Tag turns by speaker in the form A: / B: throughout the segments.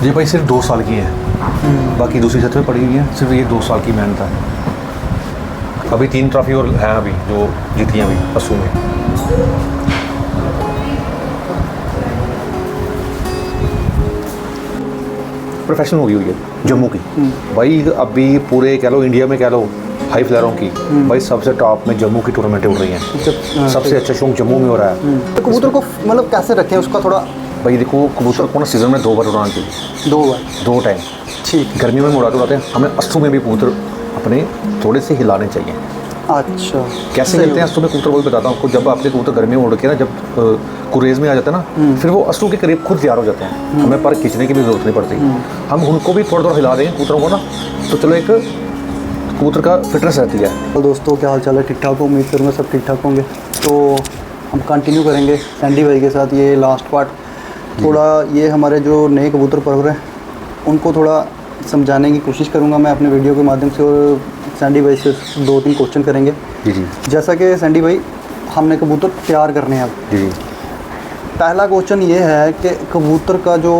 A: ये भाई सिर्फ 2 साल की है, बाकी दूसरी छत में पड़ी हुई है। सिर्फ ये 2 साल की मेहनत है। अभी 3 ट्रॉफी और हैं अभी जो जीती हैं अभी पशु में। प्रोफेशनल होगी हुई है जम्मू की भाई। अभी पूरे कह लो इंडिया में कह लो हाई फ्लायरों की भाई सबसे टॉप में जम्मू की टूर्नामेंटें उड़ रही हैं। सबसे अच्छा शौक जम्मू में हो रहा है।
B: तो कबूतर को मतलब कैसे रखें उसका थोड़ा।
A: भाई देखो कबूतर को ना सीज़न में 2 बार उड़ाना चाहिए।
B: 2 बार
A: 2 टाइम।
B: ठीक।
A: गर्मियों में उड़ाते हैं, हमें अस्तु में भी कबूतर अपने थोड़े से हिलाने चाहिए।
B: अच्छा
A: कैसे मिलते हैं अस्तु में कबूतर, वो भी बताता हूँ आपको। जब आपके कबूतर गर्मियों में उड़ के ना जब कुरेज में आ जाते हैं ना, फिर वो अस्तु के करीब खुद तैयार हो जाते हैं। हमें पर खींचने की भी जरूरत नहीं पड़ती। हम उनको भी थोड़ा थोड़ा हिला देंगे कबूतरों को ना, तो चलो एक कबूतर का फिटनेस रहती है।
B: तो दोस्तों क्या हाल चाल है, ठीक ठाक हो, उम्मीद करूँगा सब ठीक ठाक होंगे। तो हम कंटिन्यू करेंगे सैंडी भाई के साथ ये लास्ट पार्ट। थोड़ा ये हमारे जो नए कबूतर परवर हैं उनको थोड़ा समझाने की कोशिश करूँगा मैं अपने वीडियो के माध्यम से, और सैंडी भाई से 2-3 क्वेश्चन करेंगे।
A: जी जी।
B: जैसा कि सैंडी भाई हमने कबूतर तैयार करने हैं अब।
A: जी।
B: पहला क्वेश्चन ये है कि कबूतर का जो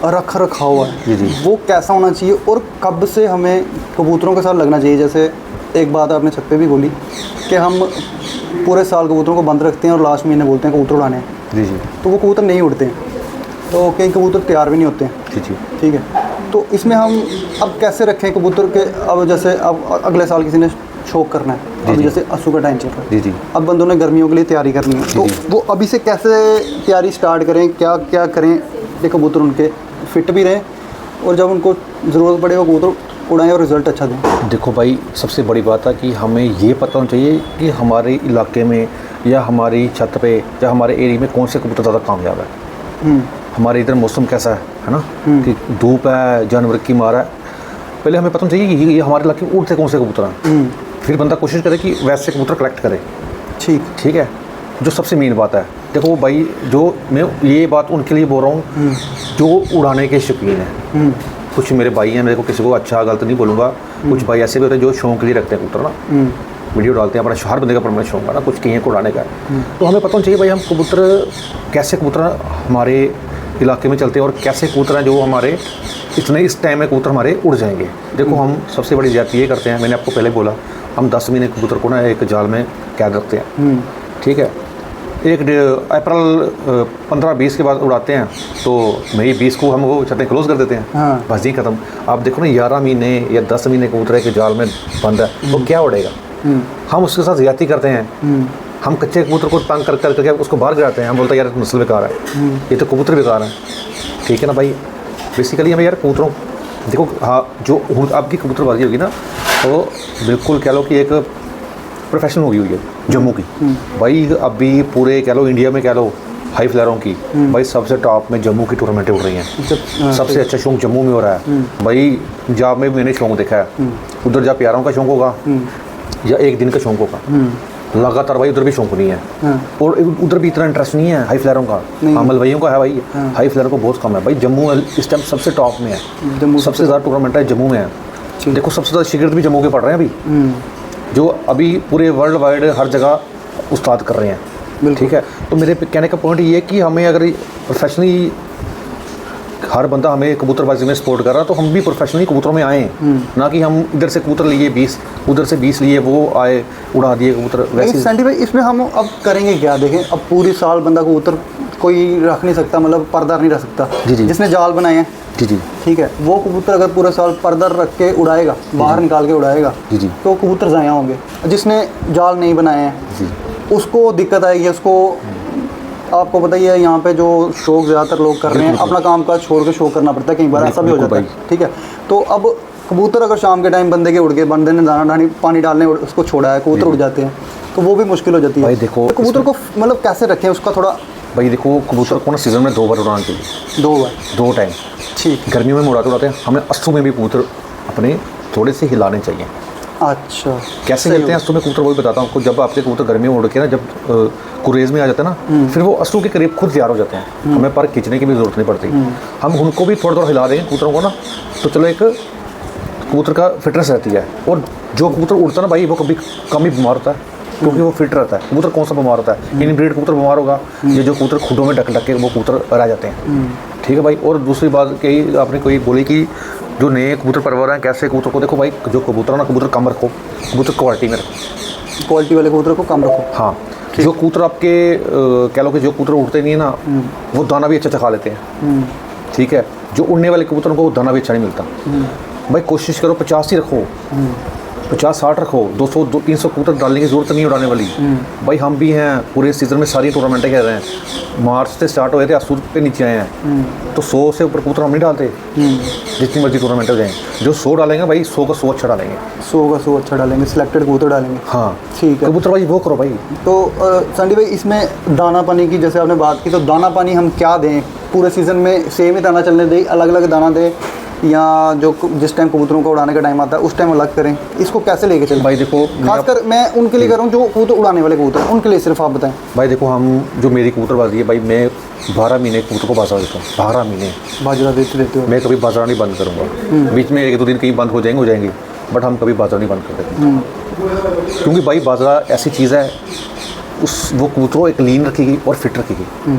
B: रख रखाव है
A: जी
B: वो कैसा होना चाहिए और कब से हमें कबूतरों के साथ लगना चाहिए। जैसे एक बात आपने छत पे भी बोली कि हम पूरे साल कबूतरों को बंद रखते हैं और लास्ट महीने बोलते हैं कबूतर उड़ाने हैं।
A: जी जी।
B: तो वो कबूतर नहीं उड़ते हैं, तो कई कबूतर तैयार भी नहीं होते हैं।
A: जी जी।
B: ठीक है, तो इसमें हम अब कैसे रखें कबूतर के। अब जैसे अब अगले साल किसी ने शौक करना है, अब जैसे असू का टाइम चल रहा है।
A: जी जी।
B: अब बंदों ने गर्मियों के लिए तैयारी करनी है, तो वो अभी से कैसे तैयारी स्टार्ट करें, क्या क्या करें कि कबूतर उनके फिट भी रहें और जब उनको ज़रूरत पड़े वो कबूतर उड़ाएं और रिज़ल्ट अच्छा दें।
A: देखो भाई सबसे बड़ी बात है कि हमें ये पता होना चाहिए कि हमारे इलाके में या हमारी छत पे या हमारे एरिया में कौन से कबूतर ज़्यादा कामयाब है। हमारे इधर मौसम कैसा है ना, कि धूप है, जानवर की मार है। पहले हमें पता होना चाहिए कि ये हमारे इलाके में उड़ते कौन से कबूतर हैं। फिर बंदा कोशिश करे कि वैसे कबूतर कलेक्ट करे। ठीक है, जो सबसे मेन बात है। देखो भाई जो मैं ये बात उनके लिए बोल रहा हूँ जो उड़ाने के शौकीन हैं। कुछ मेरे भाई हैं, मेरे को किसी को अच्छा गलत नहीं बोलूँगा, कुछ भाई ऐसे भी होते हैं जो शौक के लिए रखते हैं कबूतर ना, वीडियो डालते हैं। अपना हर बंदे का अपना शौक है ना, कुछ कहीं को उड़ाने का। तो हमें पता होना चाहिए भाई हम कबूतर कैसे कबूतर हमारे इलाके में चलते हैं और कैसे कबूतर हैं जो हमारे इस टाइम में कबूतर हमारे उड़ जाएंगे। देखो हम सबसे बड़ी ज्यादती ये करते हैं, मैंने आपको पहले बोला, हम 10 महीने कबूतर को ना एक जाल में कैद रखते हैं। ठीक है, एक अप्रैल 15-20 के बाद उड़ाते हैं, तो मई 20 को हम वो छतें क्लोज कर देते हैं।
B: हाँ।
A: बस यही खत्म। आप देखो ना 11 महीने या 10 महीने कबूतर के जाल में बंद है, तो क्या उड़ेगा। हम उसके साथ ज्यादती करते हैं। हम कच्चे कबूतर को तंग कर करके उसको बाहर गिराते हैं। हम बोलते हैं यार नस्ल बेकार है, ये तो कबूतर बेकार है। ठीक है ना भाई, बेसिकली हमें यार कबूतरों देखो, हाँ जो आपकी कबूतरबाजी होगी ना, तो बिल्कुल कह लो कि एक प्रोफेशनल होगी हुई है जम्मू की भाई। अभी पूरे कह लो इंडिया में कह लो हाई फ्लायरों की भाई सबसे टॉप में जम्मू की टूर्नामेंटें उड़ रही हैं। सबसे अच्छा शौक जम्मू में हो रहा है भाई। पंजाब में मैंने शौक देखा है, उधर जहाँ प्यारों का शौक होगा या एक दिन का शौक होगा, लगातार भाई उधर भी शौक नहीं है। और उधर भी इतना इंटरेस्ट नहीं है हाई फ्लायरों का। अमल भाइयों का है भाई, हाई फ्लायर को बहुत कम है भाई। जम्मू इस टाइम सबसे टॉप में है, सबसे ज़्यादा टूर्नामेंट है जम्मू में है। देखो सबसे ज़्यादा शिगिर्द भी जम्मू के पढ़ रहे हैं अभी, जो अभी पूरे वर्ल्ड वाइड हर जगह उस्ताद कर रहे हैं। ठीक है, तो मेरे कहने का पॉइंट ये है कि हमें अगर प्रोफेशनली हर बंदा हमें कबूतरबाजी में सपोर्ट कर रहा है, तो हम भी प्रोफेशनली कबूतरों में आए, ना कि हम इधर से कबूतर लिए 20 उधर से 20 लिए, वो आए उड़ा दिए कबूतर। वैसे
B: सैंडी भाई इसमें हम अब करेंगे क्या। देखें अब पूरी साल बंदा कबूतर कोई रख नहीं सकता, मतलब पर्दा नहीं रख सकता।
A: जी।
B: जिसने जाल बनाए हैं,
A: जी।
B: ठीक है, वो कबूतर अगर पूरे साल पर्दा रख के उड़ाएगा, बाहर निकाल के उड़ाएगा,
A: जी।
B: तो कबूतर ज़ाया होंगे। जिसने जाल नहीं बनाए हैं उसको दिक्कत आएगी। उसको आपको पता ही है यहाँ पे जो शौक ज़्यादातर लोग कर रहे हैं, अपना काम काज छोड़ के शौक करना पड़ता है, कई बार ऐसा भी हो जाता है। ठीक है, तो अब कबूतर अगर शाम के टाइम बंदे के उड़ गए, बंदे ने दाना पानी डालने उसको छोड़ा है, कबूतर उड़ जाते हैं, तो वो भी मुश्किल हो जाती है।
A: भाई देखो
B: तो कबूतर को मतलब कैसे रखें उसका थोड़ा।
A: भाई देखो कबूतर को ना सीज़न में 2 बार उड़ाना चाहिए।
B: 2 बार
A: 2 टाइम।
B: ठीक।
A: गर्मियों में उड़ाते हैं, हमें अस्तु में भी कबूतर अपने थोड़े से हिलाने चाहिए।
B: अच्छा,
A: कैसे मिलते हैं अस्तु में कबूतर, वो भी बताता हूँ आपको। जब आपके कबूतर गर्मियों में उड़ के ना जब कुरेज में आ जाते हैं ना, फिर वो अस्तु के करीब खुद तैयार हो जाते हैं। हमें पर खींचने की भी जरूरत नहीं पड़ती। हम उनको भी थोड़ा थोड़ा हिला देंगे कबूतरों को ना, तो चलो एक कबूतर का फिटनेस रहती है। और जो कबूतर उड़ता है ना भाई, वो कभी कम ही बीमार होता है, क्योंकि वो फिट रहता है। कबूतर कौन सा बीमार होता है, इनब्रीड कबूतर बीमार होगा, ये जो कबूतर खुडों में ढक ढक के वो कबूतर रह जाते हैं। ठीक है भाई। और दूसरी बात कही आपने कोई बोली कि जो नए कबूतर परवर हैं कैसे कबूतर को देखो भाई, जो कबूतर है ना कबूतर कम रखो, कबूतर क्वालिटी में रखो,
B: क्वालिटी वाले कबूतर को कम रखो।
A: हाँ, जो कबूतर आपके कह लो कि जो कबूतर उड़ते नहीं है ना वो दाना भी अच्छा खा लेते हैं, ठीक है। जो उड़ने वाले कबूतरों को दाना भी अच्छा नहीं मिलता। भाई कोशिश करो 50 ही रखो, 50-60 रखो, 200-300 कबूतर डालने की जरूरत नहीं उड़ाने वाली। भाई हम भी हैं पूरे सीज़न में सारी टूर्नामेंटें खेल रहे हैं, मार्च से स्टार्ट हुए थे असूर पे नीचे आए हैं, तो 100 से ऊपर कबूतर हम नहीं डालते, जितनी मर्जी टूर्नामेंट हो जाए। जो 100 डालेंगे भाई 100 का 100 अच्छा डालेंगे,
B: 100 का 100 अच्छा डालेंगे, सिलेक्टेड कबूतर डालेंगे।
A: हाँ
B: ठीक है
A: कबूतर भाई वो करो भाई।
B: तो संडी भाई इसमें दाना पानी की जैसे आपने बात की, तो दाना पानी हम क्या दें? पूरे सीज़न में सेम ही दाना चलने दें, अलग अलग दाना दें, या जो जिस टाइम कबूतरों को उड़ाने का टाइम आता है उस टाइम अलग करें? इसको कैसे लेके चलें?
A: भाई देखो
B: खासकर मैं उनके लिए कर रहा हूँ जो कबूतर उड़ाने वाले कबूतर, उनके लिए सिर्फ आप बताएं।
A: भाई देखो हम जो मेरी कबूतरबाजी है भाई, मैं 12 महीने कबूतर को बाजार देता हूँ, 12 महीने
B: बाजरा देते हो?
A: मैं कभी बाजार नहीं बंद करूँगा। बीच में 1-2 दिन कहीं बंद हो जाएंगे, बट हम कभी बाजार नहीं बंद कर देते, क्योंकि भाई बाजरा ऐसी चीज़ है उस वो कबूतर को एक लीन रखेगी और फिट रखेगी।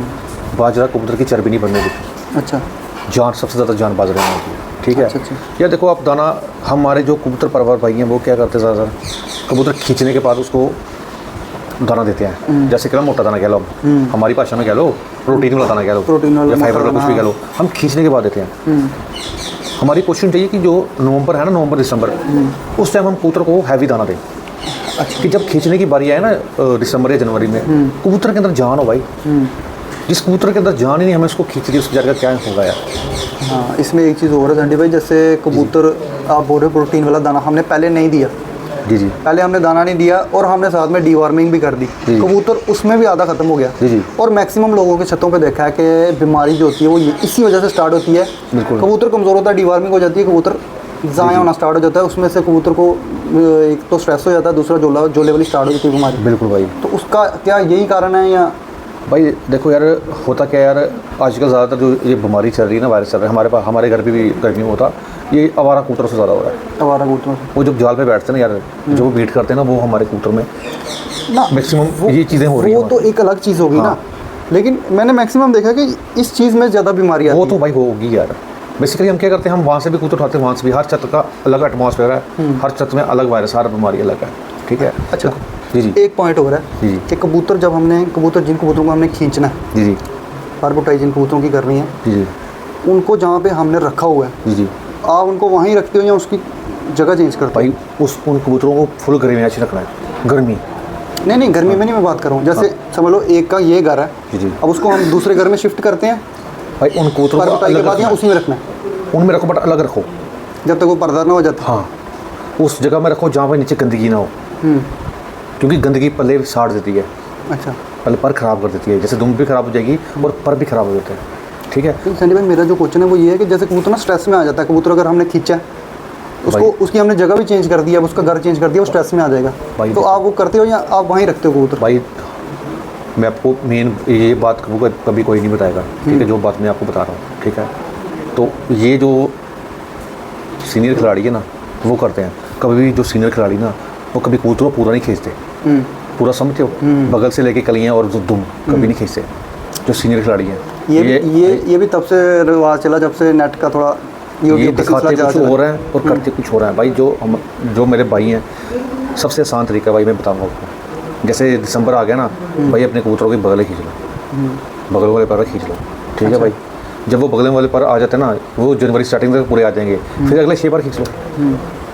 A: बाजरा कबूतर की चर्बी नहीं बनने देती।
B: अच्छा,
A: जान सबसे ज़्यादा जान बाजरे में होती है, ठीक है।
B: अच्छा।
A: या देखो आप दाना, हमारे जो कबूतर परवर भाई हैं वो क्या करते हैं ज़्यादातर, कबूतर खींचने के बाद उसको दाना देते हैं, जैसे कह लो मोटा दाना कह लो, हमारी भाषा में कह लो प्रोटीन वाला दाना कह लो,
B: प्रोटीन वाला
A: या फाइबर वाला कुछ भी कह लो, हम खींचने के बाद देते हैं। हमारी कोशिश चाहिए कि जो नवंबर है ना, नवंबर दिसंबर, उस टाइम हम कबूतर को हैवी दाना दें।
B: अच्छा।
A: कि जब खींचने की बारी आए ना दिसंबर या जनवरी में, कबूतर के अंदर जान हो भाई। जिस कबूतर के अंदर जान ही नहीं, हमें उसको खींच के उसकी जगह क्या होगा यार।
B: हाँ, इसमें एक चीज़ और है संडी भाई, जैसे कबूतर आप बोल रहे हो प्रोटीन वाला दाना हमने पहले नहीं दिया,
A: जी
B: पहले हमने दाना नहीं दिया और हमने साथ में डीवार्मिंग भी कर दी, कबूतर उसमें भी आधा खत्म हो गया।
A: जी।
B: और मैक्सिमम लोगों के छतों पे देखा है कि बीमारी जो होती है वो इसी वजह से स्टार्ट होती है। कबूतर कमज़ोर होता है, डीवार्मिंग हो जाती है, कबूतर ज़ाया होना स्टार्ट हो जाता है, उसमें से कबूतर को एक तो स्ट्रेस हो जाता है, दूसरा जोले वाली स्टार्ट हो जाती है बीमारी।
A: बिल्कुल भाई।
B: तो उसका क्या यही कारण है या?
A: भाई देखो यार, होता क्या यार, आजकल ज़्यादातर जो ये बीमारी चल रही है ना, वायरस चल रहा है, हमारे घर पे भी गर्मी में होता, ये आवारा कबूतरों से ज़्यादा हो रहा है।
B: आवारा कबूतरों से
A: वो जब जाल पे बैठते हैं ना यार, जो मीट करते हैं ना, वो हमारे कबूतर में
B: ना
A: मैक्सिमम ये चीज़ें हो रही हैं।
B: वो तो एक अलग चीज़ होगी ना, लेकिन मैंने मैक्सिमम देखा कि इस चीज़ में ज़्यादा बीमारी आती है।
A: वो तो भाई होगी यार। बेसिकली हम क्या करते हैं, हम वहाँ से भी कबूतर उठाते हैं, वहाँ से भी, हर छत का अलग एटमॉस्फेयर है, हर छत में अलग वायरस, हर बीमारी अलग है, ठीक है।
B: अच्छा
A: जी।
B: एक पॉइंट हो रहा है
A: जी
B: कि कबूतर जब हमने जिन कबूतरों को हमने खींचना है,
A: जी
B: परबोटाई जिन कबूतरों की करनी है,
A: जी,
B: उनको जहाँ पे हमने रखा हुआ है,
A: जी,
B: आप उनको वहीं रखते हो या उसकी जगह चेंज करते हो?
A: भाई उन कबूतरों को फुल गर्मी में अच्छी रखना है। गर्मी
B: नहीं, गर्मी में नहीं मैं बात कर रहा हूँ। जैसे समझ लो एक का ये घर है,
A: जी,
B: अब उसको हम दूसरे घर में शिफ्ट करते हैं,
A: भाई उन कबूतरों को
B: परबोटाई के बाद यहाँ उसी में रखना है,
A: उनमें रखो, बट अलग रखो,
B: जब तक वो पर्दा ना हो जाता।
A: हाँ, उस जगह में रखो जहाँ पे नीचे गंदगी ना हो, क्योंकि गंदगी पल्ले साड़ देती है।
B: अच्छा,
A: पल्ले पर ख़राब कर देती है, जैसे दुम भी ख़राब हो जाएगी और पर भी ख़राब हो जाते हैं, ठीक है।
B: तो संडी भाई मेरा जो क्वेश्चन है वो ये है कि जैसे कबूतर ना स्ट्रेस में आ जाता है, कबूतर अगर हमने खींचा उसको, उसकी हमने जगह भी चेंज कर दिया, उसका घर चेंज कर दिया, वो स्ट्रेस में आ जाएगा, तो आप वो करते हो या आप वहीं रखते हो कबूतर?
A: भाई मैं आपको मेन ये बात कभी कोई नहीं बताएगा, ठीक है, जो बात मैं आपको बता रहा हूँ, ठीक है। तो ये जो सीनियर खिलाड़ी है ना वो करते हैं, कभी भी जो सीनियर खिलाड़ी ना वो कभी कबूतर को पूरा नहीं खींचते, पूरा समझते हो, बगल से लेके कलियाँ और जो दुम कभी नहीं खींचते जो सीनियर खिलाड़ी हैं।
B: ये भी तब से रिवाज चला जब से नेट का थोड़ा
A: ये दिखाते कुछ हो रहा है और करते कुछ हो रहा है। भाई जो मेरे भाई हैं, सबसे आसान तरीका भाई मैं बताऊँगा आपको, जैसे दिसंबर आ गया ना भाई, अपने कबूतरों की बगलें खींच लो, बगल वाले पर खींच लो, ठीक है भाई। जब वो बगल वाले पर आ जाते हैं ना, वो जनवरी स्टार्टिंग तक पूरे आ जाएंगे, फिर अगले 6 पर खींच लो,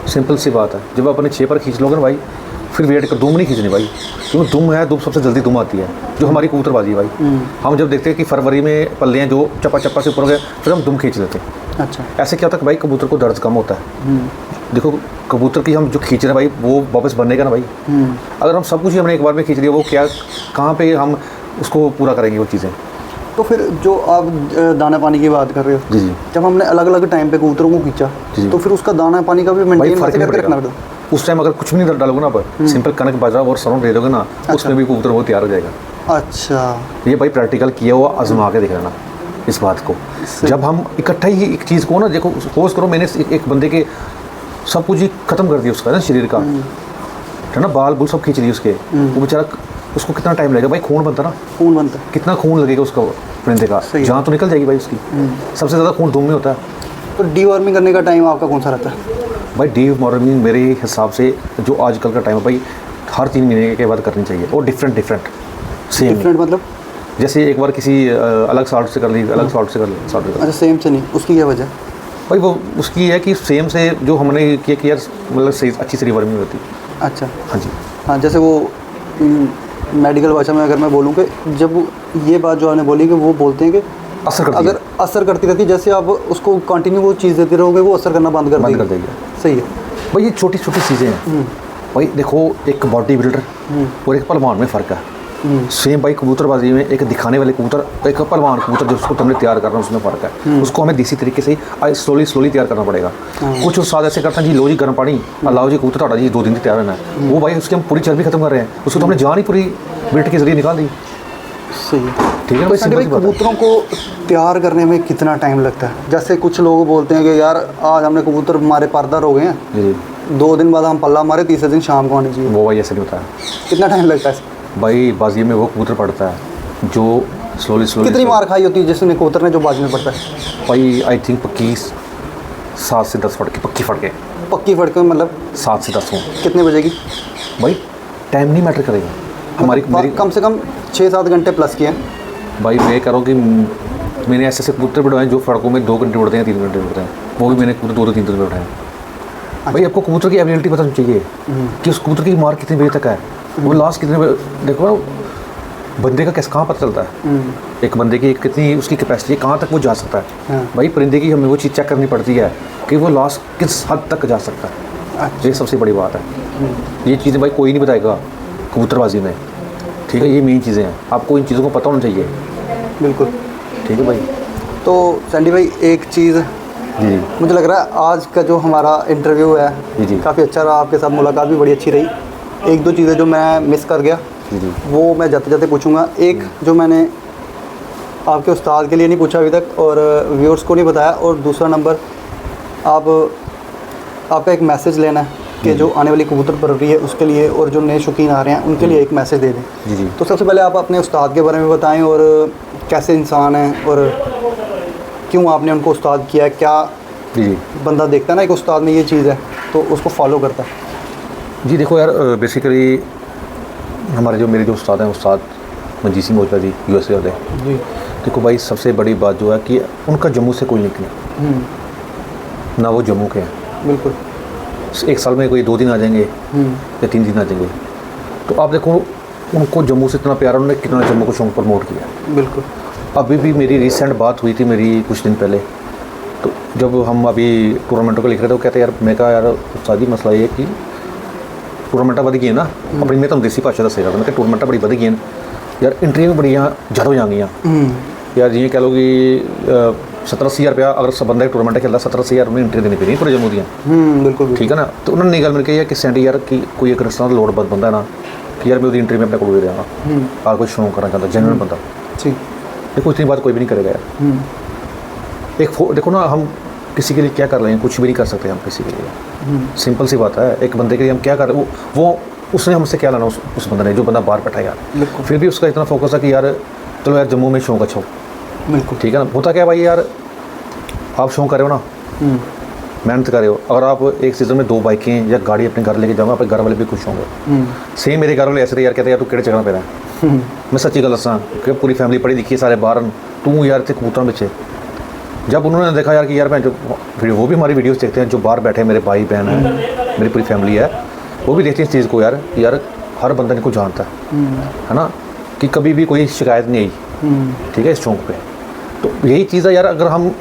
A: सिंपल सी बात है। जब अपने 6 पर खींच लोगे ना भाई, फिर वेट कर, दुम नहीं खींचनी भाई, क्योंकि दुम है, दुम सबसे जल्दी दुम आती है, जो हमारी कबूतरबाजी है भाई। हम जब देखते हैं कि फरवरी में पल्ले हैं जो चप्पा से ऊपर हो गए, फिर हम दुम खींच लेते हैं।
B: अच्छा,
A: ऐसे क्या होता है भाई, कबूतर को दर्द कम होता है। देखो कबूतर की हम जो खींच रहे हैं भाई, वो वापस बनने का ना भाई, अगर हम सब कुछ ही हमने एक बार में खींच लिया, वो क्या कहाँ पे हम उसको पूरा करेंगे वो चीज़ें।
B: तो फिर जो आप दाना पानी की बात कर रहे हो,
A: जी,
B: जब हमने अलग अलग टाइम पे कबूतरों को खींचा, तो फिर उसका दाना पानी का भी मेंटेन करके रखना पड़ता है।
A: उस टाइम अगर कुछ भी नहीं डालोगे ना आप, सिंपल कनक बाजरा और सरसों दे दोगे ना, उसमें भी कबूतर वो तैयार हो जाएगा।
B: अच्छा,
A: ये भाई प्रैक्टिकल किया हुआ, आजमा के देख लेना इस बात को। जब हम इकट्ठा ही एक चीज़ को ना, देखो सपोज करो मैंने एक बंदे के सब कुछ ही खत्म कर दिया उसका ना शरीर का, है ना, बाल बुल सब खींच लिए उसके, वो बेचारा उसको कितना टाइम लगेगा भाई, खून बनता ना,
B: खून बनता है।
A: कितना खून लगेगा उसका परिंदे का,
B: सही है।
A: जान तो निकल जाएगी भाई उसकी। सबसे ज़्यादा खून दुम में होता है।
B: तो डीवर्मिंग करने का टाइम आपका कौन सा रहता है?
A: भाई डीवर्मिंग मेरे हिसाब से जो आजकल का टाइम है भाई, हर 3 महीने के बाद करनी चाहिए, और डिफरेंट सेम।
B: डिफरेंट मतलब?
A: जैसे एक बार किसी अलग सॉर्ट से कर ली, अलग सॉर्ट से कर ली, सॉर्ट से कर ली।
B: अच्छा, सेम से नहीं, उसकी क्या वजह?
A: भाई वो उसकी है कि सेम से जो हमने किया कि यार मतलब सही अच्छी सी रिवर्मिंग होती है।
B: अच्छा,
A: हाँ जी।
B: हाँ, जैसे वो मेडिकल भाषा में अगर मैं बोलूँ कि जब ये बात जो आपने बोली कि वो बोलते हैं कि
A: असर करती
B: अगर असर करती रहती है, जैसे आप उसको कंटिन्यू वो चीज़ देते रहोगे, वो असर करना बंद कर देगी। सही है
A: भाई, ये छोटी छोटी चीज़ें हैं भाई। देखो, एक बॉडी बिल्डर और एक पहलवान में फ़र्क है। सेम भाई कबूतरबाजी में एक दिखाने वाले कबूतर, एक पहलवान कबूतर जिसको तुमने तैयार करना है, उसमें फ़र्क है। उसको हमें देसी तरीके से स्लोली तैयार करना पड़ेगा। कुछ उस्ताद ऐसे करते हैं जी, लो जी गर्म पानी, अल्लाह जी कबूतर ਤੁਹਾਡਾ जी 2 दिन तैयार रहना है। वो भाई उसकी हम पूरी चर्बी खत्म कर रहे हैं, उसको तो हमने जान ही पूरी बिल्ट के जरिए निकाल दी।
B: सही है।
A: ठीक है
B: तो
A: भाई,
B: संडे भाई, कबूतरों को तैयार करने में कितना टाइम लगता है? जैसे कुछ लोग बोलते हैं कि यार आज हमने कबूतर हमारे पारदार हो गए हैं,
A: जी
B: 2 दिन बाद हम पल्ला हमारे, तीसरे दिन शाम को आनी चाहिए।
A: वो भाई ऐसे नहीं होता है
B: कितना टाइम लगता है?
A: भाई। बाजी में वो कबूतर पड़ता है जो स्लोली
B: कितनी मार खाई होती है जिसने कबूतर ने जो बाजी में पड़ता है?
A: भाई आई थिंक पक्की 7 से 10 फटके, पक्की फटके।
B: पक्की फटके मतलब
A: 7 से 10 हो
B: कितने बजे की?
A: भाई टाइम नहीं मैटर करेगा हमारी, मेरी
B: कम से कम 6-7 घंटे प्लस की है।
A: भाई मैं कह रहा हूँ कि मैंने ऐसे कबूतर बिठवाए जो फड़कों में 2 घंटे उड़ते हैं, 3 घंटे उड़ते हैं। वो भी मैंने कबूतर 2-3 दिन में उठाए। भाई आपको कबूतर की एबिलिटी पता चाहिए कि उस कबूतर की मार कितने बजे तक है, वो लास्ट कितने बजे। देखो ना, बंदे का कैसे कहाँ पता चलता है एक बंदे की कितनी उसकी कैपेसिटी है, कहाँ तक वो जा सकता है। भाई परिंदे की हमें वो चीज़ चेक करनी पड़ती है कि वो लास्ट किस हद तक जा सकता है। ये सबसे बड़ी बात है। ये चीज़ें भाई कोई नहीं बताएगा कबूतरबाजी में, ठीक है। ये मेन चीज़ें हैं, आपको इन चीज़ों को पता होना चाहिए।
B: बिल्कुल
A: ठीक है भाई।
B: तो सैंडी भाई, एक चीज़
A: जी
B: मुझे लग रहा है आज का जो हमारा इंटरव्यू है
A: जी
B: काफ़ी अच्छा रहा, आपके साथ मुलाकात भी बड़ी अच्छी रही। 1-2 चीज़ें जो मैं मिस कर गया
A: जी
B: वो मैं जाते जाते पूछूंगा। एक जो मैंने आपके उस्ताद के लिए नहीं पूछा अभी तक और व्यूअर्स को नहीं बताया, और दूसरा नंबर आपका एक मैसेज लेना है कि जो आने वाली कबूतर परवरी है उसके लिए, और जो नए शौकीन आ रहे हैं उनके लिए एक मैसेज दे दें।
A: जी जी।
B: तो सबसे पहले आप अपने उस्ताद के बारे में बताएं, और कैसे इंसान हैं और क्यों आपने उनको उस्ताद किया है। क्या
A: जी जी
B: बंदा देखता है ना एक उस्ताद में ये चीज़ है तो उसको फॉलो करता है?
A: जी देखो यार, बेसिकली हमारे जो मेरे जो उस्ताद हैं, उस्ताद मंजीत सिंह मौजपा जी USA होते हैं
B: जी।
A: देखो भाई, सबसे बड़ी बात जो है कि उनका जम्मू से कोई लिंक नहीं, ना वो जम्मू के हैं।
B: बिल्कुल।
A: एक साल में कोई 2 दिन आ जाएंगे या 3 दिन आ जाएंगे। तो आप देखो उनको जम्मू से इतना प्यार, उन्होंने कितना जम्मू को शौक प्रमोट किया।
B: बिल्कुल।
A: अभी भी मेरी रिसेंट बात हुई थी मेरी कुछ दिन पहले, तो जब हम अभी टूर्नामेंटों को लिख रहे थे, वो कहते यार, मैं कहा यार उस्ताद जी मसला ये कि टूर्नामेंटा वध गई ना अपनी, मैं तुम देसी भाषा दसेगा, मैं टूर्नामेंटा बड़ी वध गई यार, इंट्रियां भी बड़ियां ज़्यादा हो जाएंगी यार। जी कह लो कि 17-80 हज़ार रुपया अगर सब बंदा टूर्नामेंट खेलता, 17-80 हज़ार उन्हें एंट्री देनी पड़ी पूरे जम्मू दियाँ।
B: बिल्कुल
A: ठीक है ना। तो उन्होंने ये गल मिल कही कि सैंडी यार कि कोई एक रिश्ता लोड़ बंदा है ना कि यार मैं उसकी एंट्री में अपने को दे देंगा, कोई शौक करना चाहता जेन्युइन बंदा।
B: ठीक।
A: देखो इतनी बात कोई भी नहीं करेगा यार। देखो ना, हम किसी के लिए क्या कर रहे हैं, कुछ भी नहीं कर सकते हम किसी के लिए। सिंपल सी बात है, एक बंदे के लिए हम क्या कर रहे हैं, वो उसने हमसे क्या लाना, उस बंदे ने जो बंदा बाहर बैठा यार, फिर भी उसका इतना फोकस है कि यार चलो यार जम्मू में शौक अच्छा हो।
B: बिल्कुल।
A: ठीक है ना। होता क्या भाई यार, आप शौक कर रहे हो ना, मेहनत कर रहे हो, अगर आप एक सीज़न में 2 बाइकें या गाड़ी अपने घर लेके जाओगे, अपने घर वाले भी खुश होंगे। सेम मेरे घर वाले ऐसे थे यार, कहते यार तू किहड़े जगह पे रहा। मैं सच्ची गल दसा कि पूरी फैमिली पढ़ी लिखी है, सारे बाहर, तू यार इतने कबूतरों पीछे। जब उन्होंने देखा यार कि यार मैं जो वो भी हमारी वीडियोस देखते हैं, जो बाहर बैठे मेरे भाई बहन हैं, मेरी पूरी फैमिली है, वो भी देखती है इस चीज़ को यार हर बंदा इनको जानता है ना, कि कभी भी कोई शिकायत नहीं आई। ठीक है, इस चौंक पे। तो यही चीज़ है यार, अगर हम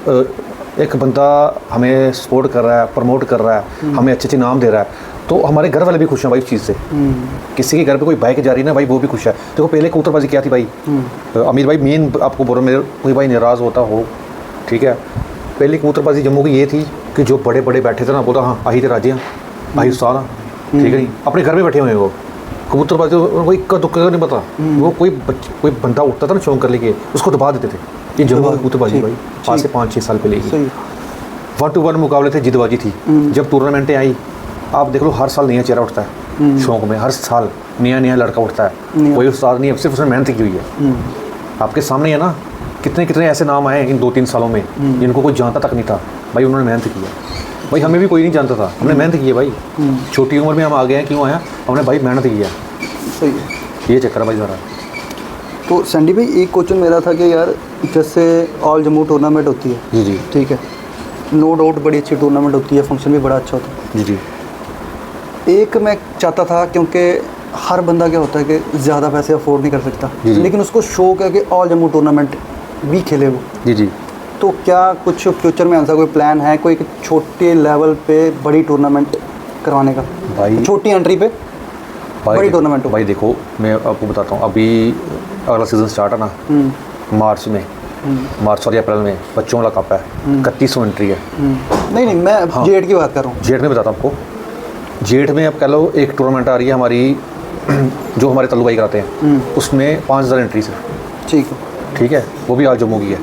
A: एक बंदा हमें सपोर्ट कर रहा है, प्रमोट कर रहा है, हमें अच्छे नाम दे रहा है, तो हमारे घर वाले भी खुश हैं भाई उस चीज़ से। किसी के घर पे कोई बाइक जा रही है ना भाई, वो भी खुश है। देखो पहले कबूतरबाजी क्या थी भाई, अमीर भाई मेन आपको बोलो, मेरे कोई भाई नाराज़ होता हो, ठीक है, पहले कबूतरबाजी जम्मू की ये थी कि जो बड़े बड़े बैठे थे ना, बोला हाँ आही थे राजे हाँ, आही उस्ताद हाँ, ठीक है नहीं, अपने घर में बैठे हुए वो कबूतरबाजी, उनको इक्का दुक्का का नहीं पता। वो कोई बंदा उठता था ना शौक कर लेके, उसको दबा देते थे। ये जम्मू की कबूतरबाजी भाई आज से 5-6 साल पहले की 1-to-1 मुकाबले थे, जिदबाजी थी। जब टूर्नामेंटें आई, आप देख लो हर साल नया चेहरा उठता है, शौक में हर साल नया नया लड़का उठता है, कोई उस्ताद नहीं है, सिर्फ उसने मेहनत की हुई है। आपके सामने है ना, कितने कितने ऐसे नाम आए इन 2-3 सालों में जिनको कोई जानता तक नहीं था, भाई उन्होंने मेहनत की है। भाई हमें भी कोई नहीं जानता था, हमने मेहनत की है भाई। छोटी उम्र में हम आ गए हैं, क्यों आए? हमने भाई मेहनत की है।
B: सही है।
A: ये चक्कर है भाई ज़रा।
B: तो सैंडी भाई एक क्वेश्चन मेरा था कि यार जैसे ऑल जम्मू टूर्नामेंट होती है,
A: जी जी
B: ठीक है, नो डाउट बड़ी अच्छी टूर्नामेंट होती है, फंक्शन भी बड़ा अच्छा होता है।
A: जी जी
B: एक मैं चाहता था, क्योंकि हर बंदा क्या होता है कि ज़्यादा पैसे अफोर्ड नहीं कर सकता,
A: जी।
B: लेकिन उसको शौक है कि ऑल जम्मू टूर्नामेंट भी खेले वो।
A: जी जी
B: तो क्या कुछ फ्यूचर में ऐसा कोई प्लान है, कोई छोटे लेवल पे बड़ी टूर्नामेंट करवाने का?
A: भाई
B: छोटी एंट्री पे बड़ी टूर्नामेंट हो।
A: भाई देखो, मैं आपको बताता हूँ, अभी अगला सीज़न स्टार्ट है ना मार्च में, मार्च और अप्रैल में बच्चों वाला कप है, 3100 एंट्री है।
B: नहीं मैं जेड की बात कर रहा हूँ।
A: जेठ में बताता हूँ आपको, जेठ में अब कह लो एक टूर्नामेंट आ रही है हमारी जो हमारे तल्लु भाई कराते हैं, उसमें 5000 एंट्री से। ठीक है, वो भी आल जम्मू की है।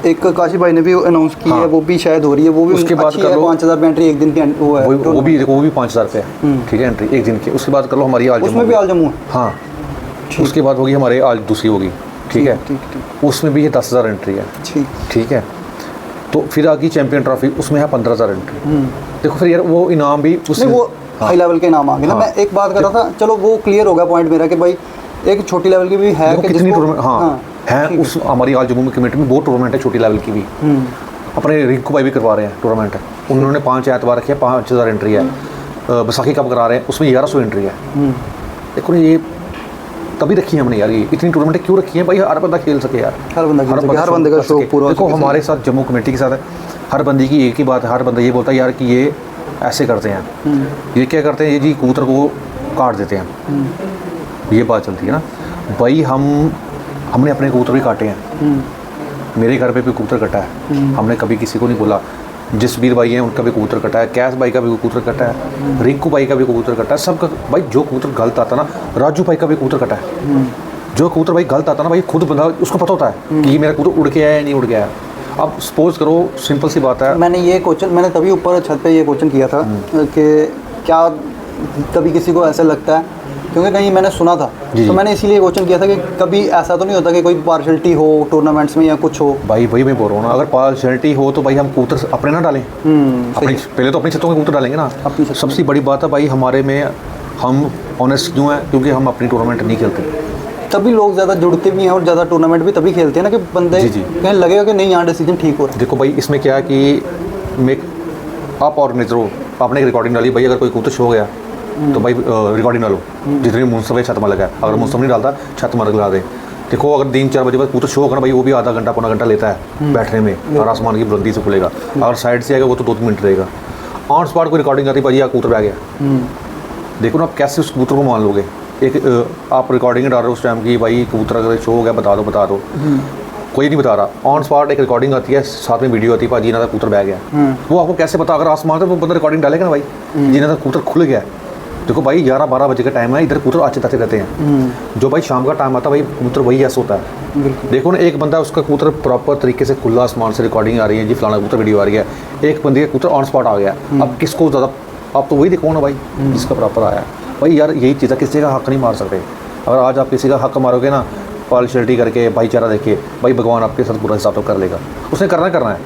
B: एक काशी भाई ने भी अनाउंस की है, वो भी शायद हो रही है, वो भी
A: उसके बाद
B: अच्छी
A: कर
B: है,
A: लो
B: 5000 एंट्री एक दिन की वो है।
A: वो भी देखो, वो भी 5000 रुपये है। ठीक है, एंट्री एक दिन की। उसके बाद कर लो हमारी आल जम्मू,
B: उसमें भी आल जम्मू है।
A: हाँ, उसके बाद होगी हमारे आल दूसरी होगी। ठीक है, उसमें भी ये 10,000 एंट्री है। ठीक है, तो फिर आ गई चैंपियन ट्रॉफी, उसमें है 15,000 एंट्री। देखो फिर यार वो इनाम भी उसमें
B: वो हाई लेवल के नाम आ गए ना। मैं एक बात कर रहा था, चलो वो क्लियर हो गया पॉइंट मेरा कि भाई एक छोटी लेवल की भी है कि
A: कितनी
B: जिसको
A: टूर्नामेंट, हाँ है उस हमारी आल जम्मू कमेटी में बहुत टूर्नामेंट है छोटी लेवल की भी। अपने रिंकू भाई भी करवा रहे हैं टूर्नामेंट, उन्होंने 5 एतवार रखे, 5000 एंट्री है। बैसाखी कप करा रहे हैं, उसमें 1100 एंट्री है। देखो ये तभी रखी है हमने यार, ये इतनी टूर्नामेंट क्यों रखी है भाई? हर बंदा खेल सके यार,
B: हर बंदे का शौक पूरा।
A: देखो हमारे साथ जम्मू कमेटी के साथ है, हर बंदे की एक ही बात है, हर बंदा ये बोलता है यार कि ये ऐसे करते हैं, ये क्या करते हैं, ये जी कबूतर को काट देते हैं, ये बात चलती है ना भाई। हमने अपने कबूतर भी काटे हैं, मेरे घर पे भी कबूतर कटा है, हमने कभी किसी को नहीं बोला। जसबीर भाई हैं उनका भी कबूतर कटा है, कैश भाई का भी कबूतर कटा है, रिंकू भाई का भी कबूतर कटा है, सबका भाई। जो कबूतर गलत आता ना, राजू भाई का भी कबूतर कटा है। जो कबूतर भाई गलत आता ना भाई, खुद बंदा उसको पता होता है कि ये मेरा कबूतर उड़ के आया या नहीं उड़ गया है। अब सपोज करो, सिंपल सी बात है,
B: मैंने तभी ऊपर छत पे ये क्वेश्चन किया था कि क्या कभी किसी को ऐसा लगता है, क्योंकि कहीं मैंने सुना था, तो मैंने इसीलिए क्वेश्चन किया था कि कभी ऐसा तो नहीं होता कि कोई पार्शलिटी हो टूर्नामेंट्स में या कुछ हो?
A: भाई वही मैं बोल रहा हूँ ना, अगर पार्शलिटी हो तो भाई हम कबूतर अपने ना डालें। अपनी पहले तो अपनी छतों में कबूतर डालेंगे ना। सबसे बड़ी बात है भाई हमारे में, हम ऑनेस्ट क्यों हैं? क्योंकि हम अपनी टूर्नामेंट नहीं खेलते,
B: तभी लोग ज़्यादा जुड़ते भी हैं और ज़्यादा टूर्नामेंट भी तभी खेलते हैं ना कि बंदे कहीं लगेगा कि नहीं यहाँ डिसीजन ठीक हो रहा है।
A: देखो भाई इसमें क्या है कि आप ऑर्गेनाइजर हो, आपने एक रिकॉर्डिंग डाली, भाई अगर कोई कबूतर शो हो गया तो भाई रिकॉर्डिंग डालो, जितनी मुंसफ है छत में लगा है, अगर मुंसफ नहीं डालता छत में लगा दे। देखो अगर 3-4 बजे बाद कबूतर शो होगा ना भाई, वो भी आधा घंटा पौना घंटा लेता है बैठने में, और आसमान की बुलंदी से खुलेगा। अगर साइड से आएगा वो तो 2 मिनट रहेगा। ऑन स्पॉट कोई रिकॉर्डिंग आती है, भाई कबूतर पे आ गया, देखो ना आप कैसे उस कबूतर को मान लोगे? एक आप रिकॉर्डिंग डाल रहे हो उस टाइम की, भाई कबूतर अगर शो हो गया बता दो, कोई नहीं बता रहा। ऑन स्पॉट एक रिकॉर्डिंग आती है, साथ में वीडियो आती है, भाई ना कबूतर बह गया, वो आपको कैसे पता? अगर आसमान से वो बंदा रिकॉर्डिंग डालेगा ना भाई, जिन्हें कबूतर खुल गया। देखो भाई 11-12 बजे का टाइम है, इधर कबूतर आते जाते रहते हैं। जो भाई शाम का टाइम आता है भाई, कबूतर वही ऐसा होता है। देखो ना, एक बंदा उसका कबूतर प्रॉपर तरीके से खुला, आसमान से रिकॉर्डिंग आ रही है, जी फलाना कबूतर वीडियो आ रही है, एक बंदे का कबूतर ऑन स्पॉट आ गया। अब किसको ज़्यादा, आप तो वही देखो ना भाई जिसका प्रॉपर आया। भाई यार यही चीज़ है, किसी का हक नहीं मार सकते। अगर आज आप किसी का हक मारोगे ना पार्शियलिटी करके, भाईचारा देखे, भाई भगवान आपके साथ पूरा हिसाब तो कर लेगा। उसने करना है,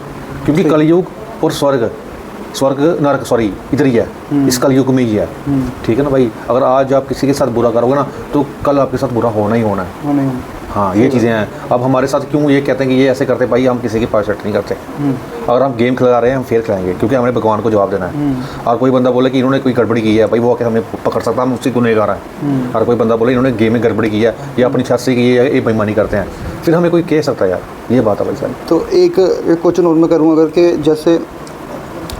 A: क्योंकि कलयुग और स्वर्ग नरक सॉरी इधर ही है, इस कलयुग में ही है। ठीक है ना भाई, अगर आज आप किसी के साथ बुरा करोगे ना तो कल आपके साथ बुरा होना ही होना है। हाँ ये चीज़ें हैं। अब हमारे साथ क्यों ये कहते हैं कि ये ऐसे करते हैं, भाई हम किसी की पार्शियलिटी नहीं करते। अगर हम गेम खिला रहे हैं हम फेयर खिलाएंगे, क्योंकि हमें भगवान को जवाब देना है। और कोई बंदा बोले कि इन्होंने कोई गड़बड़ी की है, भाई वो आके हमें पकड़ सकता है, हम उससे गुनहगार हैं। और कोई बंदा बोले इन्होंने गेम में गड़बड़ी की है या अपनी छत से की है, ये बेईमानी करते हैं, फिर हमें कोई कह सकता है यार, ये बात है भाई सारी।
B: तो एक क्वेश्चन और मैं करूँ, अगर कि जैसे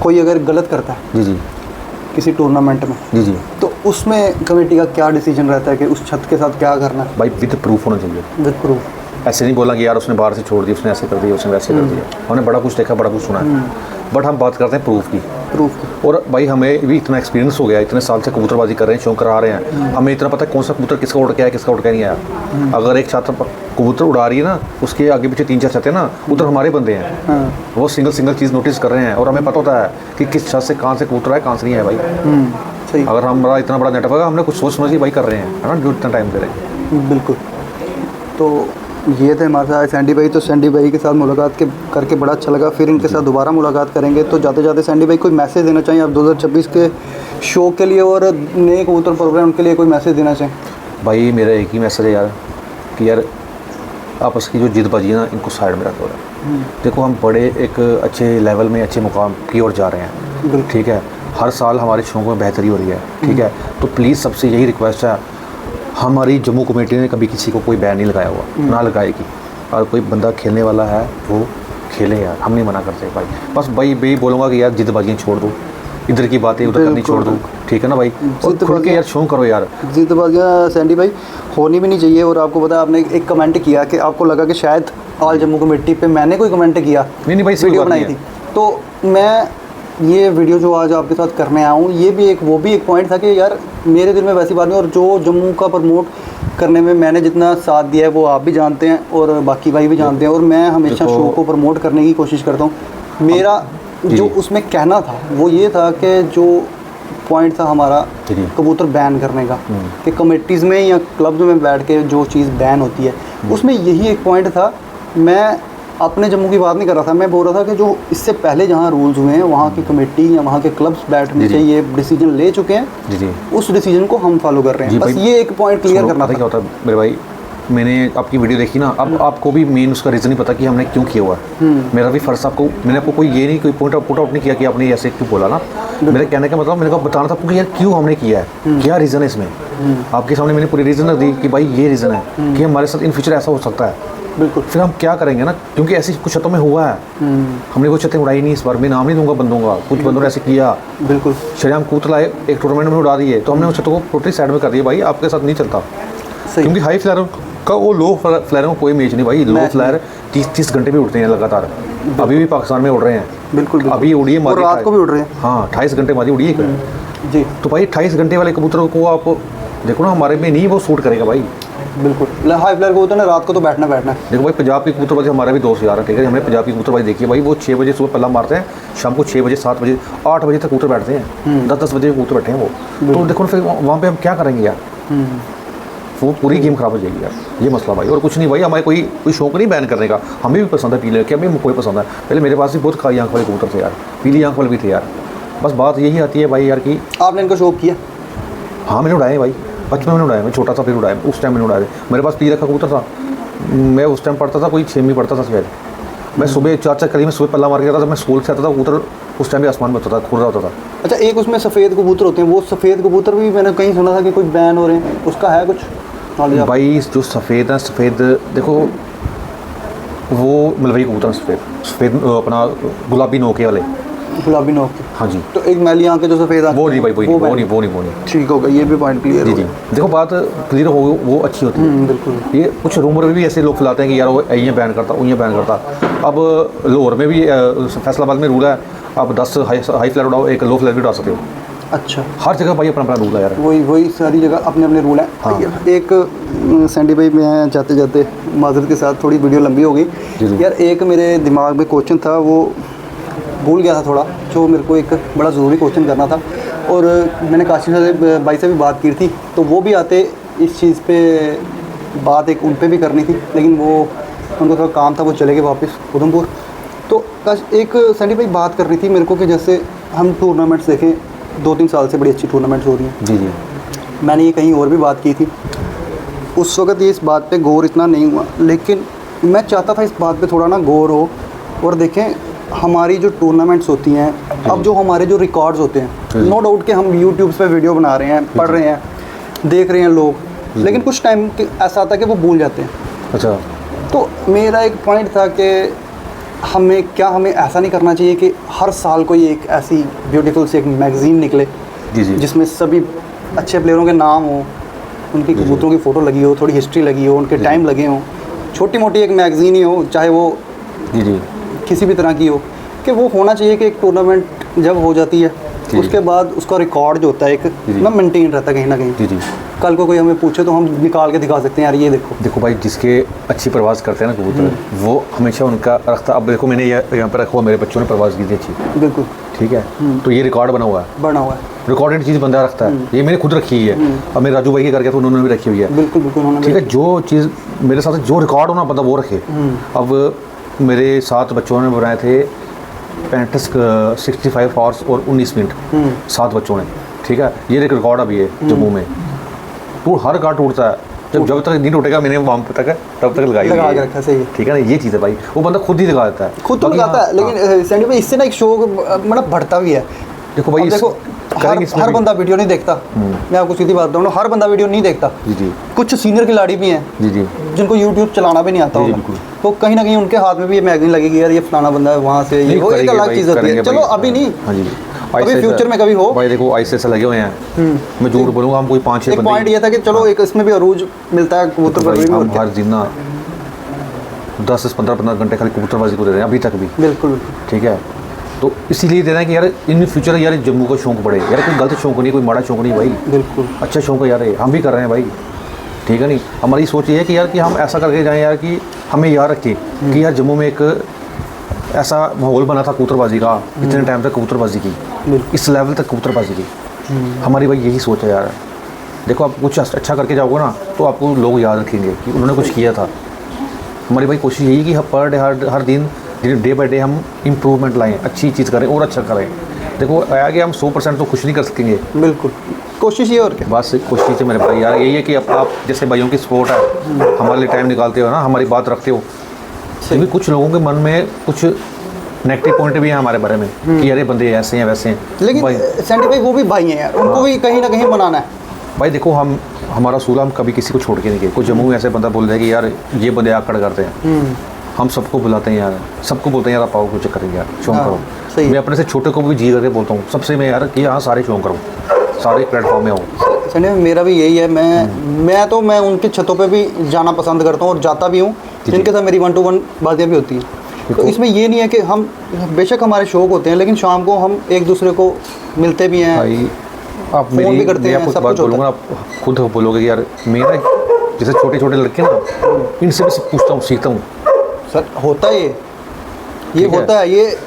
B: कोई अगर गलत करता है
A: जी
B: किसी टूर्नामेंट में,
A: जी
B: तो उसमें कमेटी का क्या डिसीजन रहता है कि उस छत के साथ क्या करना है?
A: भाई विद प्रूफ होना चाहिए।
B: विद प्रूफ,
A: ऐसे नहीं बोला कि यार उसने बाहर से छोड़ दिया, उसने ऐसे कर दिया, उसने वैसे कर दिया। हमने बड़ा कुछ देखा, बड़ा कुछ सुना है, बट हम बात करते हैं प्रूफ की। और भाई हमें भी इतना एक्सपीरियंस हो गया, इतने साल से कबूतरबाजी कर रहे हैं, शौक करा रहे हैं, हमें इतना पता है कौन सा कबूतर किसका उड़ के आया, किसका उड़ के नहीं आया। अगर एक छात्र कबूतर उड़ा रही है ना, उसके आगे पीछे 3-4 छतें ना, उधर हमारे बंदे हैं, वो सिंगल चीज़ नोटिस कर रहे हैं, और हमें पता होता है कि किस छत से कहाँ से कबूतर आया, कहाँ से नहीं आया भाई।
B: सही।
A: अगर हमारा इतना बड़ा नेटवर्क है, हमने कुछ सोच समझ के भाई कर रहे हैं, है ना, जो इतना टाइम दे रहे हैं।
B: बिल्कुल। तो ये थे हमारे साथ सैंडी भाई। तो सैंडी भाई के साथ मुलाकात करके बड़ा अच्छा लगा। फिर इनके साथ दोबारा मुलाकात करेंगे। तो जाते जाते सैंडी भाई कोई मैसेज देना चाहिए आप 2026 के शो के लिए और नए कबूतर प्रोग्राम के लिए, कोई मैसेज देना चाहें?
A: भाई मेरा एक ही मैसेज है यार, कि यार आपस की जो जिदबाजी है ना, इनको साइड में रखो। देखो हम बड़े एक अच्छे लेवल में, अच्छे मुकाम की ओर जा रहे हैं, ठीक है। हर साल हमारे शो में बेहतरी हो रही है, ठीक है। तो प्लीज़ सबसे यही रिक्वेस्ट है, हमारी जम्मू कमेटी ने कभी किसी को कोई बैन नहीं लगाया हुआ, ना लगाएगी। और कोई बंदा खेलने वाला है वो खेले यार, हम नहीं मना करते भाई। बस भाई यही बोलूँगा कि यार जिदबाजियाँ छोड़ दो, इधर की बातें उधर करनी छोड़ दो, ठीक है ना भाई। और खुल के यार शो करो यार।
B: जिदबाजियाँ सैंडी भाई होनी भी नहीं चाहिए। और आपको पता है, आपने एक कमेंट किया कि आपको लगा कि शायद ऑल जम्मू कमेटी पे मैंने कोई कमेंट किया,
A: नहीं भाई,
B: वीडियो बनाई थी। तो मैं ये वीडियो जो आज आपके साथ करने आया हूँ, ये भी एक पॉइंट था कि यार मेरे दिल में वैसी बात नहीं। और जो जम्मू का प्रमोट करने में मैंने जितना साथ दिया है वो आप भी जानते हैं और बाकी भाई भी जानते हैं। और मैं हमेशा शो को प्रमोट करने की कोशिश करता हूँ। मेरा जो उसमें कहना था वो ये था कि जो पॉइंट था हमारा कबूतर बैन करने का, कि कमेटीज़ में या क्लब्स में बैठ के जो चीज़ बैन होती है, उसमें यही एक पॉइंट था। मैं अपने जम्मू की बात नहीं कर रहा था, मैं बोल रहा था कि जो इससे पहले जहाँ रूल्स हुए हैं वहाँ की कमेटी या वहाँ के क्लब्स बैठने से ये डिसीजन ले चुके हैं, उस डिसीजन को हम फॉलो कर रहे हैं। बस ये एक पॉइंट क्लियर करना था।
A: क्या होता है मेरे भाई, मैंने आपकी वीडियो देखी ना, अब आपको भी मेन उसका रीज़न नहीं पता कि हमने क्यों किया हुआ है। मेरा भी फर्ज आपको, मैंने आपको कोई ये नहीं, कोई पुट आउट नहीं किया कि आपने ऐसे क्यों बोला ना। मेरे कहने का मतलब, मैंने कहा बताना था आपको कि यार क्यों हमने किया है, क्या रीज़न है इसमें। आपके सामने मैंने पूरी रीज़न रख दी कि भाई ये रीज़न है कि हमारे साथ इन फ्यूचर ऐसा हो सकता है।
B: बिल्कुल।
A: फिर हम क्या करेंगे ना, क्योंकि ऐसी कुछ छतों में हुआ है। हमने कोई छतें उड़ाई नहीं इस बार, मैं नाम नहीं दूंगा बंदों का, कुछ बंदों ने ऐसे किया।
B: बिल्कुल।
A: शरेआम कूद लाए, एक टूर्नामेंट में उड़ा दिए, तो हमने उन छतों को टोटली साइड में कर दिया। भाई आपके साथ नहीं चलता, क्योंकि हाई फ्लायर का वो लो फ्लायर में कोई मैच नहीं भाई। लो फ्लायर 30 घंटे भी उड़ते हैं लगातार, अभी भी पाकिस्तान में उड़ रहे हैं।
B: बिल्कुल।
A: अभी उड़ी है,
B: रात को भी उड़ रहे हैं।
A: हाँ 28 घंटे मारी उड़ी है
B: जी।
A: तो भाई 28 घंटे वाले कबूतरों को आप देखो ना, हमारे में नहीं वो सूट करेगा भाई।
B: बिल्कुल। हाई फ्लायर कबूतर ना रात को तो बैठना है।
A: देखो भाई पंजाब की कबूतरबाजी हमारा भी दोस्त यार है, ठीक है। हमने पंजाब की कबूतरबाजी देखी है भाई, वो 6 बजे सुबह पल्ला मारते हैं, शाम को 6 बजे 7 बजे 8 बजे तक कबूतर बैठते हैं, 10-10 बजे कबूतर बैठे हैं वो। तो देखो फिर वहाँ पे हम क्या करेंगे यार, वो पूरी गेम खराब हो जाएगी यार। ये मसला भाई, और कुछ नहीं भाई। हमारे कोई शौक नहीं बैन करने का, हमें भी पसंद है पीले के, हमें कोई पसंद है। पहले मेरे पास भी बहुत काली आँख वाले कबूतर थे यार, पीली आँख वाले भी थे यार। बस बात यही आती है भाई यार कि
B: आपने इनको शौक किया?
A: हाँ मैंने उड़ाए भाई, बचपन में उड़ाया, मैं छोटा सा फिर उड़ाया, उस टाइम मैंने उड़ाए। मेरे पास पीले का कबूतर था, मैं उस टाइम पढ़ता था, कोई 6वीं पढ़ता था शायद। मैं सुबह 4 करी में सुबह पल्ला मार के आता था, मैं स्कूल से आता था, कबूतर उस टाइम भी आसमान में होता था, खुल रहा होता था।
B: अच्छा, एक उसमें सफ़ेद कबूतर होते हैं, वो सफ़ेद कबूतर भी मैंने कहीं सुना था कि कोई बैन हो रहे हैं, उसका है कुछ नॉलेज?
A: भाई जो सफ़ेद है, सफ़ेद देखो वो मलबरी कबूतर सफ़ेद अपना गुलाबी नोके वाले,
B: गुलाबी नोक के।
A: हाँ जी।
B: तो एक मैली आँखें जो सफ़ेद
A: वो नहीं भाई, वो नहीं।
B: ठीक होगा, ये भी पॉइंट क्लियर
A: जी। देखो बात क्लियर हो, वो अच्छी होती है।
B: बिल्कुल।
A: ये कुछ रूमर में भी ऐसे लोग फैलाते हैं कि यार वो ये बैन करता, वो ये बैन करता। अब लाहौर में भी फैसलाबाद में रूल है, आप 10 हाई फ्लायर उड़ाओ, एक लो फ्लायर भी उड़ा सकते हो।
B: अच्छा।
A: हर जगह भाई अपना रूल है यार।
B: वही सारी जगह अपने रूल हैं।
A: हाँ।
B: एक सैंडी भाई, मैं जाते जाते माजरत के साथ थोड़ी वीडियो लंबी हो गई यार। एक मेरे दिमाग में क्वेश्चन था, वो भूल गया था थोड़ा, जो मेरे को एक बड़ा ज़रूरी क्वेश्चन करना था। और मैंने काशिफ भाई से भी बात की थी, तो वो भी आते इस चीज़ पे बात एक उन पे भी करनी थी, लेकिन वो उनको थोड़ा काम था, वो चले गए वापस उधमपुर। तो एक सैंडी भाई बात करनी थी मेरे को कि जैसे हम टूर्नामेंट्स देखें, 2-3 साल से बड़ी अच्छी टूर्नामेंट्स हो रही हैं।
A: जी।
B: मैंने ये कहीं और भी बात की थी, उस वक्त ये इस बात पे गौर इतना नहीं हुआ, लेकिन मैं चाहता था इस बात पे थोड़ा ना गौर हो। और देखें हमारी जो टूर्नामेंट्स होती हैं, अब जो हमारे जो रिकॉर्ड्स होते हैं, नो डाउट कि हम यूट्यूब पे वीडियो बना रहे हैं, पढ़ रहे हैं, देख रहे हैं लोग, लेकिन कुछ टाइम ऐसा आता है कि वो भूल जाते हैं।
A: अच्छा।
B: तो मेरा एक पॉइंट था कि हमें ऐसा नहीं करना चाहिए कि हर साल कोई एक ऐसी ब्यूटीफुल सी एक मैगज़ीन निकले
A: जी,
B: जिसमें सभी अच्छे प्लेयरों के नाम हो, उनकी कबूतरों की फ़ोटो लगी हो, थोड़ी हिस्ट्री लगी हो, उनके टाइम लगे हों, छोटी मोटी एक मैगज़ीन ही हो, चाहे वो
A: जी
B: किसी भी तरह की हो, कि वो होना चाहिए कि एक टूर्नामेंट जब हो जाती है उसके बाद उसका रिकॉर्ड जो होता है एक ना मेंटेन रहता है कहीं ना कहीं।
A: जी।
B: कल को कोई हमें पूछे तो हम निकाल के दिखा सकते हैं, यार ये देखो
A: भाई जिसके अच्छी प्रवास करते हैं ना कबूतर, वो हमेशा उनका रखता। अब देखो मैंने यहाँ पर रखा हुआ, मेरे बच्चों ने प्रवास की थी अच्छी,
B: बिल्कुल,
A: ठीक ठीक है। तो ये रिकॉर्ड बना हुआ है,
B: बना हुआ है,
A: रिकॉर्डेड चीज़ बंदा रखता है, ये मैंने खुद रखी है। अब मेरे राजू भाई के करके तो उन्होंने भी रखी हुई है।
B: बिल्कुल बिल्कुल उन्होंने
A: ठीक है, जो चीज़ मेरे साथ जो रिकॉर्ड होना बंदा वो रखे। अब मेरे 7 बच्चों ने बनाए थे 65 आवर्स और 19 मिनट, 7 बच्चों ने। ठीक है, ये एक रिकॉर्ड अभी है जम्मू में। हर रिकॉर्ड टूटता है, जब तक नहीं टूटेगा, मैंने वहाँ पे तक है तब तक
B: लगा के रखा। सही है,
A: ठीक है ना, ये चीज़ है भाई, वो बंदा खुद ही लगा देता है,
B: खुद तो लगाता है। लेकिन सैंडी भाई इससे ना एक शौक मतलब बढ़ता भी है।
A: देखो भाई,
B: देखो हर बंदा वीडियो नहीं देखता, मैं आपको सीधी बात बताऊँ, हर बंदा वीडियो नहीं देखता।
A: जी जी,
B: कुछ सीनियर खिलाड़ी भी हैं
A: जी जी,
B: जिनको यूट्यूब चलाना भी नहीं आता होगा, तो कहीं ना कहीं उनके हाथ में भी ये मैगजीन लगेगी, यार ये फलाना बंदा है वहाँ से, ये वो एक अलग चीज़ होती है। चलो अभी नहीं,
A: हाँ जी,
B: अभी फ्यूचर में कभी हो
A: भाई। देखो ICS लगे हुए हैं, मैं झूठ बोलूँगा, हम कोई 5-6
B: एक पॉइंट ये था कि चलो एक इसमें भी अरूज मिलता है, कबूतर पर भी
A: हम हर दिन ना 10 से 15 घंटे खाली कबूतरबाजी को दे रहे हैं अभी तक भी।
B: बिल्कुल,
A: ठीक है, तो इसीलिए दे रहे हैं कि यार इन फ्यूचर यार जम्मू का शौक बढ़े, यार कोई गलत शौक नहीं, कोई माड़ा शौक नहीं भाई,
B: बिल्कुल
A: अच्छा शौक है यार, हम भी कर रहे हैं भाई। ठीक है, नहीं हमारी सोच ये है कि यार कि हम ऐसा करके जाएं यार कि हमें याद रखें कि यार जम्मू में एक ऐसा माहौल बना था कबूतरबाजी का, इतने टाइम तक कबूतरबाजी की, इस लेवल तक कबूतरबाजी की, हमारी भाई यही सोच है यार। देखो आप कुछ अच्छा करके जाओगे ना तो आपको लोग याद रखेंगे कि उन्होंने कुछ किया था। हमारी भाई कोशिश यही कि पर डे हर दिन डे बाई डे हम इम्प्रूवमेंट लाएँ, अच्छी चीज़ करें और अच्छा करें। देखो आगे हम 100% तो कुछ नहीं कर सकेंगे,
B: बिल्कुल कोशिश ये और क्या,
A: बस कोशिश है मेरे भाई यार, यही है कि आप जैसे भाइयों की सपोर्ट है, हमारे लिए टाइम निकालते हो ना, हमारी बात रखते हो। क्योंकि कुछ लोगों के मन में कुछ नेगेटिव पॉइंट भी है हमारे बारे में कि यार ये बंदे ऐसे हैं वैसे हैं,
B: लेकिन सैंडी भाई वो भी भाई हैं यार, उनको भी कहीं ना कहीं बनाना है
A: भाई। देखो हमारा असूल, हम कभी किसी को छोड़ के नहीं गए। कोई जम्मू में ऐसे बंदा बोल रहा है कि यार ये बंदे आकड़ करते हैं, हम सबको बुलाते हैं यार, सबको बोलते हैं यार आप आओ कुछ करेंगे यार, शौक करो। मैं अपने से छोटे को भी जी करके बोलता हूँ सबसे, मैं यार कि हाँ सारे शौक करो, सारे प्लेटफॉर्म में आओ।
B: सैंडी मेरा भी यही है, मैं उनकी छतों पे भी जाना पसंद करता हूँ और जाता भी हूँ, जिनके साथ मेरी 1-to-1 बातें भी होती हैं। तो इसमें ये नहीं है कि हम बेशक हमारे शौक होते हैं, लेकिन शाम को हम एक दूसरे को मिलते भी हैं
A: भाई। आप
B: फोन भी करते हैं,
A: सब बात बोलूँगा, आप खुद बोलोगे कि यार मेरा जैसे छोटे छोटे लड़के ना, इनसे भी पूछता हूँ, सीखता हूँ
B: सर। होता है ये होता है, ये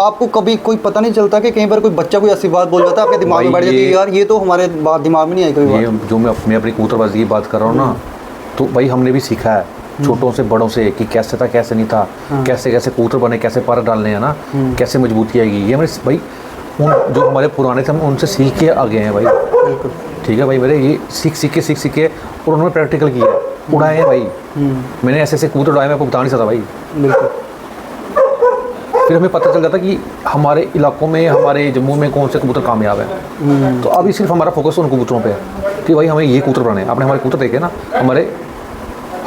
B: आपको कभी कोई पता नहीं चलता कि कहीं पर कोई बच्चा कोई ऐसी बात बोल जाता है आपके दिमाग में बैठ जाती है, यार ये तो हमारे बात दिमाग में नहीं आई कभी बात।
A: जो मैं अपनी कबूतरबाजी की बात कर रहा हूँ ना, तो भाई हमने भी सीखा है छोटों से बड़ों से कि कैसे था कैसे नहीं था, कैसे कैसे कबूतर बने, कैसे पर डालने हैं ना, कैसे मजबूती आएगी, ये हमारे भाई उन जो हमारे पुराने थे हम उनसे सीख के आ गए हैं भाई।
B: बिल्कुल
A: ठीक है भाई, मेरे ये सीख के और उन्होंने प्रैक्टिकल किया, उड़ाए हैं भाई। मैंने ऐसे कबूतर उड़ाए, मैं आपको बता नहीं सकता भाई।
B: बिल्कुल,
A: फिर हमें पता चल जाता कि हमारे इलाकों में, हमारे जम्मू में कौन से कबूतर कामयाब है। तो अभी सिर्फ हमारा फोकस उन कबूतरों पे है कि भाई हमें ये कबूतर बनाने हैं। आपने हमारे कबूतर देखे ना,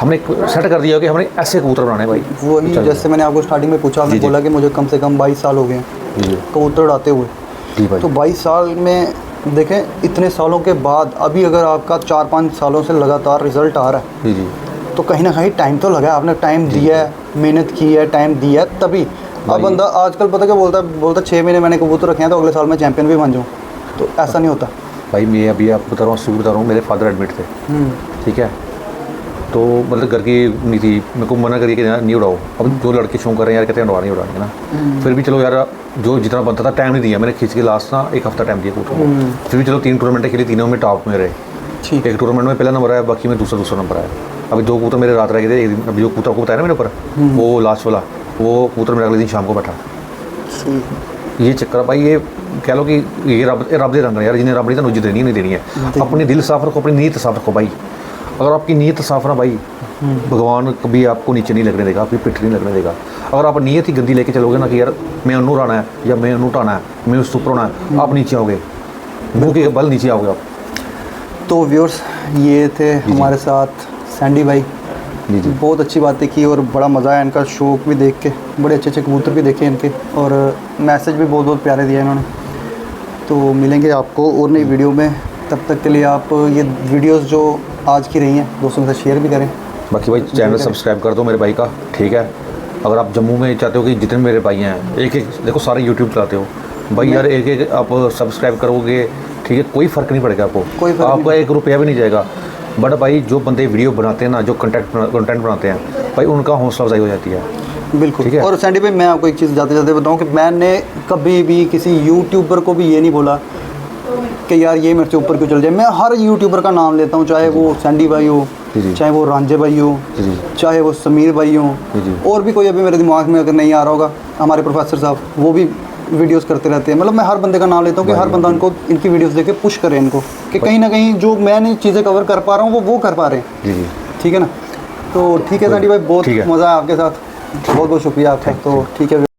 A: हमने सेट कर दिया कि हमने ऐसे कबूतर बनाने हैं भाई।
B: वही जैसे मैंने आपको स्टार्टिंग में पूछा, आपने बोला कि मुझे कम से कम 22 साल हो गए हैं कबूतर उड़ाते हुए।
A: जी भाई,
B: तो 22 साल में देखें, इतने सालों के बाद अभी अगर आपका 4-5 सालों से लगातार रिजल्ट आ रहा है,
A: जी,
B: तो कहीं ना कहीं टाइम तो लगा है, आपने टाइम दिया है, मेहनत की है, टाइम दिया है, तभी। अब बंदा आजकल पता क्या बोलता 6 महीने मैंने कबूतर रखे हैं तो अगले साल मैं चैंपियन भी बन जाऊँ, तो ऐसा नहीं होता
A: भाई। मैं अभी आपको बता रहा हूँ, मेरे फादर एडमिट थे, ठीक है, तो मतलब घर की नहीं थी, मेरे को मना करिए कि नहीं उड़ाओ। अब जो लड़के शौक कर रहे हैं यार, कहते हैं उड़ानी उड़ानी है ना, फिर भी चलो यार, जो जितना बनता था टाइम नहीं दिया मैंने, खींच के लास्ट ना 1 हफ्ता टाइम दिया कबूतर को। फिर भी चलो 3 टूर्नामेंट खेली, तीनों में टॉप में रहे। एक टूर्नामेंट में पहला नंबर आया, बाकी में दूसरा नंबर आया। अभी 2 कबूतर मेरे रात रह गए थे, अभी जो कबूतर को बताया ना मेरे ऊपर, वो लास्ट वाला, वो कबूतर मेरे अगले दिन शाम को बैठा। ये चक्कर भाई, ये कह लो कि ये रब दे रंग है यार, जिन्हें रब नहीं तो देनी नहीं देनी है। अपनी दिल साफ रखो, अपनी नीयत साफ रखो भाई। अगर आपकी नीयत साफ ना भाई, भगवान कभी आपको नीचे नहीं लगने देगा, आपकी पिठ नहीं लगने देगा। अगर आप नीयत ही गंदी लेके चलोगे ना कि यार मैं उन्नू उड़ाना है या मैं उन्नू उठाना है, मैं उस ऊपर होना है, आप नीचे आओगे, मुँह के बल नीचे आओगे आप।
B: तो व्यूअर्स, ये थे हमारे साथ सैंडी भाई।
A: जी जी,
B: बहुत अच्छी बातें की और बड़ा मज़ा आया इनका शौक भी देख के, बड़े अच्छे अच्छे कबूतर भी देखे इनके, और मैसेज भी बहुत प्यारे दिया इन्होंने। तो मिलेंगे आपको और नई वीडियो में, तब तक के लिए आप ये वीडियोस जो आज की रही हैं दोस्तों के साथ शेयर भी करें।
A: बाकी भाई चैनल सब्सक्राइब कर दो मेरे भाई का, ठीक है। अगर आप जम्मू में चाहते हो कि जितने मेरे भाई हैं, एक देखो सारे यूट्यूब चलाते हो भाई यार, एक आप सब्सक्राइब करोगे, ठीक है, कोई फ़र्क नहीं पड़ेगा आपको, आपका 1 रुपया भी नहीं जाएगा। बट भाई जो बंदे वीडियो बनाते हैं ना, जो कंटेंट बनाते हैं भाई, उनका हौसला अफजाई हो जाती है।
B: बिल्कुल।
A: ठीक है।
B: और सैंडी भाई मैं आपको एक चीज़ जाते जाते बताऊं कि मैंने कभी भी किसी यूट्यूबर को भी ये नहीं बोला कि यार ये मेरे से ऊपर क्यों चल जाए। मैं हर यूट्यूबर का नाम लेता हूँ, चाहे वो सैंडी भाई हो, चाहे वो रांझे भाई हो, चाहे वो समीर भाई हो, और भी कोई अभी मेरे दिमाग में अगर नहीं आ रहा होगा, हमारे प्रोफेसर साहब वो भी वीडियोस करते रहते हैं। मतलब मैं हर बंदे का नाम लेता हूँ कि हर बंदा उनको इनकी वीडियोस देख के पुश करे इनको, कि कहीं ना कहीं जो मैं चीज़ें कवर कर पा रहा हूँ वो कर पा रहे हैं। ठीक है ना। तो ठीक है सैंडी भाई, बहुत
A: ठीक है।
B: मज़ा है आपके साथ, बहुत बहुत शुक्रिया आपका। तो ठीक है।